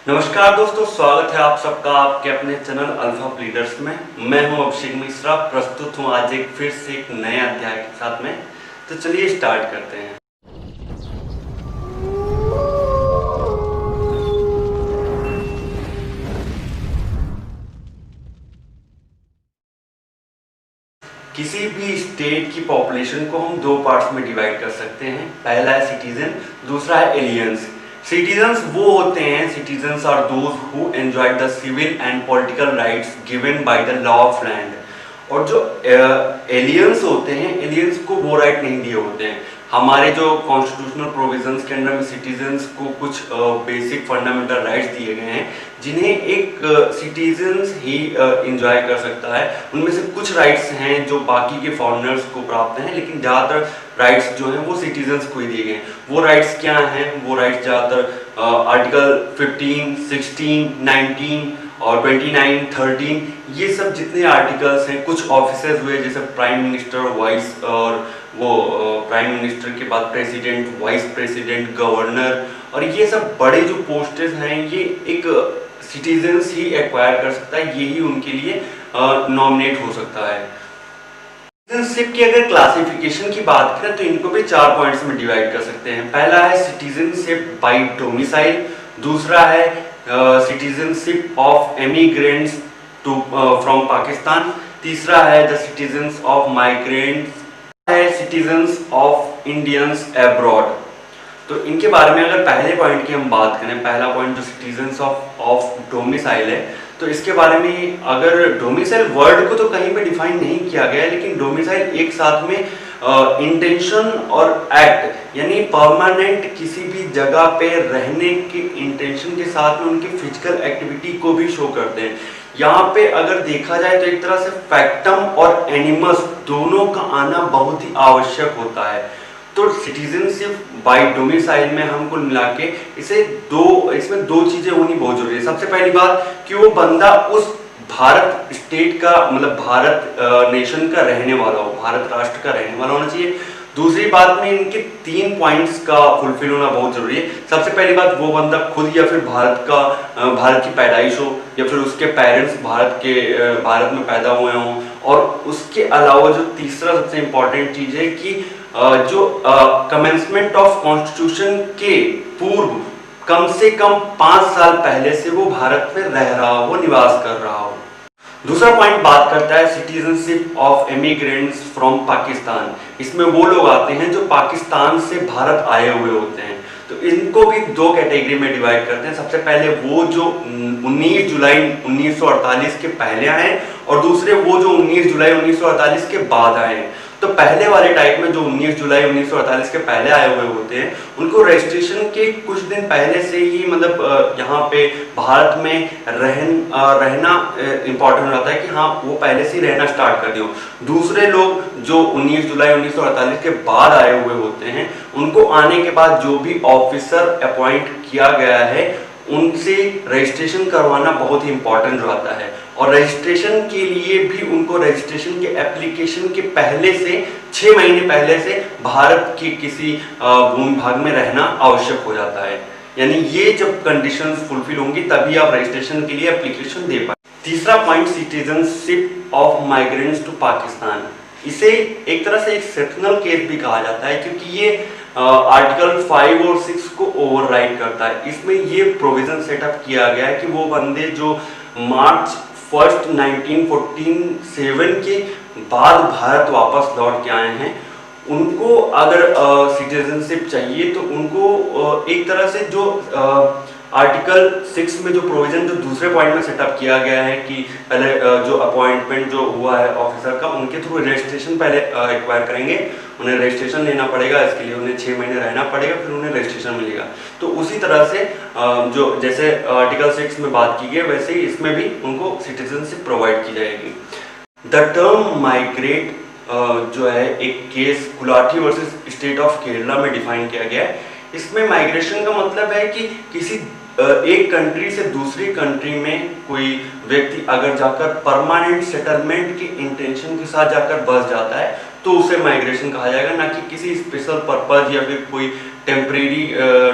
नमस्कार दोस्तों, स्वागत है आप सबका आपके अपने चैनल अल्फा लीडर्स में। मैं हूं अभिषेक मिश्रा, प्रस्तुत हूं आज फिर से एक नए अध्याय के साथ में। तो चलिए स्टार्ट करते हैं। किसी भी स्टेट की पॉपुलेशन को हम दो पार्ट्स में डिवाइड कर सकते हैं। पहला है सिटीजन, दूसरा है एलियंस। सिटीजन्स वो होते हैं, citizens are those who enjoy the civil and political rights given by the law of land. और जो एलियंस होते हैं, एलियंस को वो राइट नहीं दिए होते हैं। हमारे जो कॉन्स्टिट्यूशनल प्रोविजंस के अंडर में सिटीजन्स को कुछ बेसिक फंडामेंटल राइट्स दिए गए हैं जिन्हें एक सिटीजन्स ही एंजॉय कर सकता है। उनमें से कुछ राइट्स हैं जो बाकी के फॉरेनर्स को प्राप्त हैं, लेकिन ज़्यादातर राइट्स जो हैं वो सिटीजन्स को ही दिए गए हैं। वो राइट्स क्या हैं? वो राइट्स ज़्यादातर आर्टिकल 15, 16, 19 और 29, 13, ये सब जितने आर्टिकल्स हैं। कुछ ऑफिसर्स हुए जैसे प्राइम मिनिस्टर, वाइस, और वो प्राइम मिनिस्टर के बाद प्रेसिडेंट, वाइस प्रेसिडेंट, गवर्नर, और ये सब बड़े जो पोस्टेस हैं ये एक सिटीजन्स ही एक्वायर कर सकता है, यही उनके लिए नॉमिनेट हो सकता है। सिटीजनशिप की अगर क्लासिफिकेशन की बात करें तो इनको भी 4 पॉइंट्स में डिवाइड कर सकते हैं। पहला है सिटीजनशिप बाय डोमिसाइल, दूसरा है citizenship of emigrants to from Pakistan, तीसरा है द सिटीजन्स ऑफ माइग्रेंट्स, है सिटीजन्स ऑफ इंडियंस अब्रॉड। तो इनके बारे में अगर पहले पॉइंट की हम बात करें, पहला पॉइंट जो सिटीजन्स ऑफ डोमिसाइल है, तो इसके बारे में अगर डोमिसाइल वर्ड को तो कहीं पे डिफाइन नहीं किया गया है, लेकिन डोमिसाइल एक साथ में इंटेंशन और एक्ट, यानी परमानेंट किसी भी जगह पे रहने के इंटेंशन के साथ में उनकी फिजिकल एक्टिविटी को भी शो करते हैं। यहाँ पे अगर देखा जाए तो एक तरह से फैक्टम और एनिमस दोनों का आना बहुत ही आवश्यक होता है। तो सिटीजनशिप बाय डोमिसाइल में हम कुल मिला के इसमें दो चीजें होनी बहुत जरूरी है। सबसे पहली बात कि वो बंदा उस भारत स्टेट का, मतलब भारत नेशन का रहने वाला हो, भारत राष्ट्र का रहने वाला होना चाहिए। दूसरी बात में इनके 3 पॉइंट्स का फुलफिल होना बहुत जरूरी है। सबसे पहली बात, वो बंदा खुद या फिर भारत की पैदाइश हो, या फिर उसके पेरेंट्स भारत में पैदा हुए हों। और उसके अलावा जो तीसरा सबसे इम्पोर्टेंट चीज है कि जो कमेंसमेंट ऑफ कॉन्स्टिट्यूशन के पूर्व कम से कम 5 साल पहले से वो भारत में रह रहा हो, निवास कर रहा हो। दूसरा पॉइंट बात करता है citizenship of immigrants from Pakistan. इसमें वो लोग आते हैं जो पाकिस्तान से भारत आए हुए होते हैं। तो इनको भी 2 कैटेगरी में डिवाइड करते हैं। सबसे पहले वो जो 19 जुलाई 1948 के पहले आए, और दूसरे वो जो 19 जुलाई 1948 के बाद आए। तो पहले वाले टाइप में जो 19 जुलाई 1948 के पहले आए हुए होते हैं, उनको रजिस्ट्रेशन के कुछ दिन पहले से ही, मतलब यहाँ पे भारत में रहना इम्पोर्टेंट हो जाता है कि हाँ वो पहले से ही रहना स्टार्ट कर दियो। दूसरे लोग जो 19 जुलाई 1948 के बाद आए हुए होते हैं, उनको आने के बाद जो भी ऑफिसर अपॉइंट किया गया है उनसे रजिस्ट्रेशन करवाना बहुत ही इंपॉर्टेंट रहता है। और रजिस्ट्रेशन के लिए भी उनको रजिस्ट्रेशन के एप्लीकेशन के पहले से 6 महीने पहले से भारत के किसी भूमि भाग में रहना आवश्यक हो जाता है। यानी ये जब कंडीशंस फुलफिल होंगी तभी आप रजिस्ट्रेशन के लिए एप्लीकेशन दे पाए। तीसरा point, citizenship of migrants to Pakistan. इसे एक तरह से एक्सेप्शनल केस भी कहा जाता है, क्योंकि ये आर्टिकल 5 और 6 को ओवरराइड करता है। इसमें ये प्रोविजन सेटअप किया गया है कि वो बंदे जो मार्च 1, 1947 के बाद भारत वापस लौट के आए हैं, उनको अगर सिटीजनशिप चाहिए तो उनको एक तरह से जो आर्टिकल 6 में जो प्रोविजन जो दूसरे पॉइंट में सेटअप किया गया है कि पहले जो अपॉइंटमेंट जो हुआ है ऑफिसर का, उनके थ्रू रजिस्ट्रेशन पहले एक्वायर करेंगे। उन्हें रजिस्ट्रेशन लेना पड़ेगा, इसके लिए उन्हें 6 महीने रहना पड़ेगा, फिर उन्हें रजिस्ट्रेशन मिलेगा। तो उसी तरह से जो जैसे आर्टिकल 6 में बात की गई, वैसे ही इसमें भी उनको सिटीजनशिप प्रोवाइड की जाएगी। द टर्म माइग्रेट जो है एक case Gulati versus state of Kerala में डिफाइन किया गया है। इसमें माइग्रेशन का मतलब है कि किसी एक कंट्री से दूसरी कंट्री में कोई व्यक्ति अगर जाकर परमानेंट सेटलमेंट के इंटेंशन के साथ जाकर बस जाता है तो उसे माइग्रेशन कहा जाएगा, ना कि किसी स्पेशल पर्पज या फिर कोई टेम्परेरी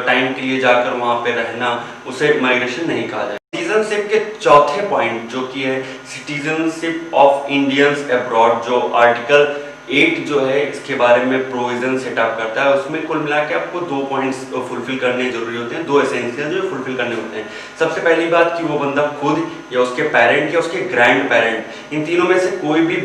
टाइम के लिए जाकर वहाँ पे रहना, उसे माइग्रेशन नहीं कहा जाएगा। सिटीजनशिप के चौथे पॉइंट जो कि है सिटीजनशिप ऑफ इंडियंस अब्रॉड, जो आर्टिकल 8 जो है इसके बारे में प्रोविजन सेटअप करता है, उसमें कुल मिला के आपको 2 पॉइंट्स फुलफिल करने जरूरी होते हैं, 2 एसेंशियल जो फुलफिल करने होते हैं। सबसे पहली बात कि वो बंदा खुद या उसके पेरेंट या उसके ग्रैंड पेरेंट, इन तीनों में से कोई भी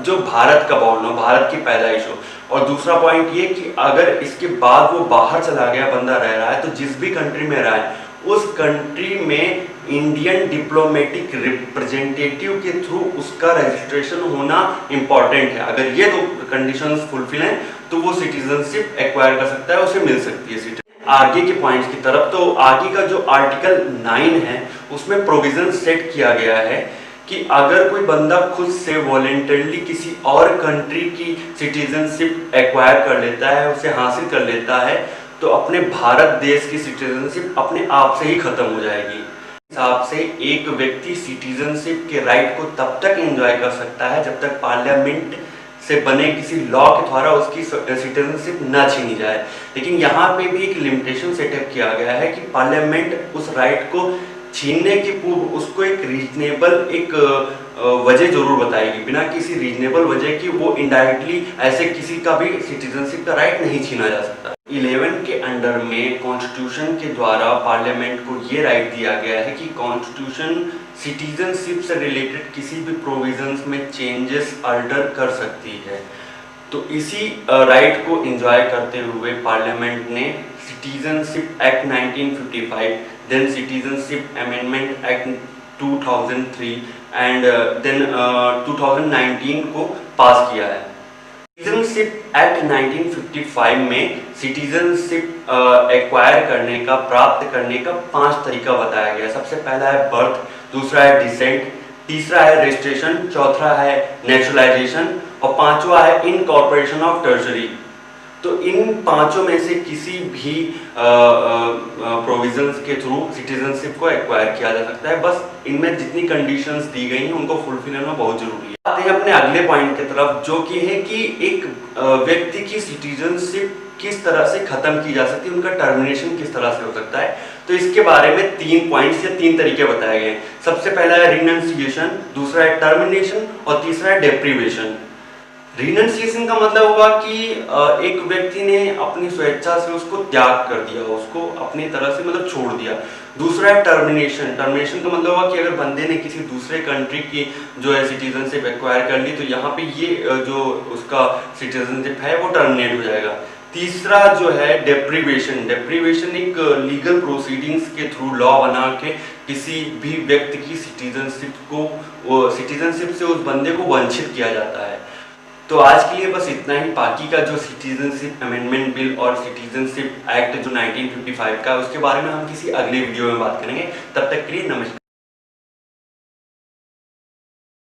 जो भारत का बॉर्न हो, भारत की पैदाइश हो। और दूसरा पॉइंट ये कि अगर इसके बाद वो बाहर चला गया बंदा रह रहा है, तो जिस भी कंट्री में रहा है उस कंट्री में इंडियन डिप्लोमेटिक रिप्रेजेंटेटिव के थ्रू उसका रजिस्ट्रेशन होना इंपॉर्टेंट है। अगर ये 2 कंडीशंस फुलफिल हैं तो वो सिटीजनशिप एक्वायर कर सकता है, उसे मिल सकती है सिटीजन। आगे के पॉइंट्स की तरफ, तो आगे का जो आर्टिकल 9 है उसमें प्रोविजन सेट किया गया है कि अगर कोई बंदा खुद से वॉलेंटरली किसी और कंट्री की सिटीजनशिप एक्वायर कर लेता है, उसे हासिल कर लेता है, तो अपने भारत देश की सिटीजनशिप अपने आप से ही खत्म हो जाएगी। हिसाब से एक व्यक्ति सिटीजनशिप के राइट को तब तक एंजॉय कर सकता है जब तक पार्लियामेंट से बने किसी लॉ के द्वारा उसकी सिटीजनशिप ना छीनी जाए। लेकिन यहाँ पे भी एक लिमिटेशन सेटअप किया गया है कि पार्लियामेंट उस राइट को छीनने के पूर्व उसको एक रीजनेबल वजह जरूर बताएगी। बिना किसी रीजनेबल वजह की वो इनडायरेक्टली ऐसे किसी का भी सिटीजनशिप का राइट नहीं छीना जा सकता। 11 के अंडर में कॉन्स्टिट्यूशन के द्वारा पार्लियामेंट को ये राइट दिया गया है कि कॉन्स्टिट्यूशन सिटीजनशिप से रिलेटेड किसी भी प्रोविजंस में चेंजेस अल्टर कर सकती है। तो इसी राइट को एंजॉय करते हुए पार्लियामेंट ने citizenship act 1955, then citizenship amendment act 2003 and then 2019 को पास किया है। सिटीजनशिप एक्ट 1955 में सिटीजनशिप एक्वायर करने का, प्राप्त करने का 5 तरीका बताया गया। सबसे पहला है बर्थ, दूसरा है डिसेंट, तीसरा है रजिस्ट्रेशन, चौथा है नेचुरलाइजेशन और 5वां है इनकॉर्पोरेशन ऑफ टर्शरी। तो इन 5 में से किसी भी प्रोविजंस के थ्रू सिटीजनशिप को एक्वायर किया जा सकता है। बस इनमें जितनी कंडीशंस दी गई हैं उनको फुलफिल होना बहुत जरूरी है। आते हैं अपने अगले पॉइंट की तरफ, जो कि है कि एक व्यक्ति की सिटीजनशिप किस तरह से खत्म की जा सकती है, उनका टर्मिनेशन किस तरह से हो सकता है। तो इसके बारे में 3 पॉइंट्स या 3 तरीके बताए गए हैं। सबसे पहला है रिनंसिएशन, दूसरा है टर्मिनेशन और तीसरा है डेप्रीवेशन। रिनंसिएशन का मतलब होगा कि एक व्यक्ति ने अपनी स्वेच्छा से उसको त्याग कर दिया, उसको अपनी तरह से मतलब छोड़ दिया। दूसरा है टर्मिनेशन। टर्मिनेशन का मतलब होगा कि अगर बंदे ने किसी दूसरे कंट्री की जो है सिटीजनशिप एक्वायर कर ली, तो यहाँ पे ये जो उसका सिटीजनशिप है वो टर्मिनेट हो जाएगा। तीसरा जो है डेप्रीवेशन। डेप्रीवेशन एक लीगल प्रोसीडिंग्स के थ्रू लॉ बना के किसी भी व्यक्ति की सिटीजनशिप से उस बंदे को वंचित किया जाता है। तो आज के लिए बस इतना ही। बाकी का जो सिटीजनशिप अमेंडमेंट बिल और सिटीजनशिप एक्ट जो 1955 का है उसके बारे में हम किसी अगले वीडियो में बात करेंगे। तब तक के लिए नमस्कार।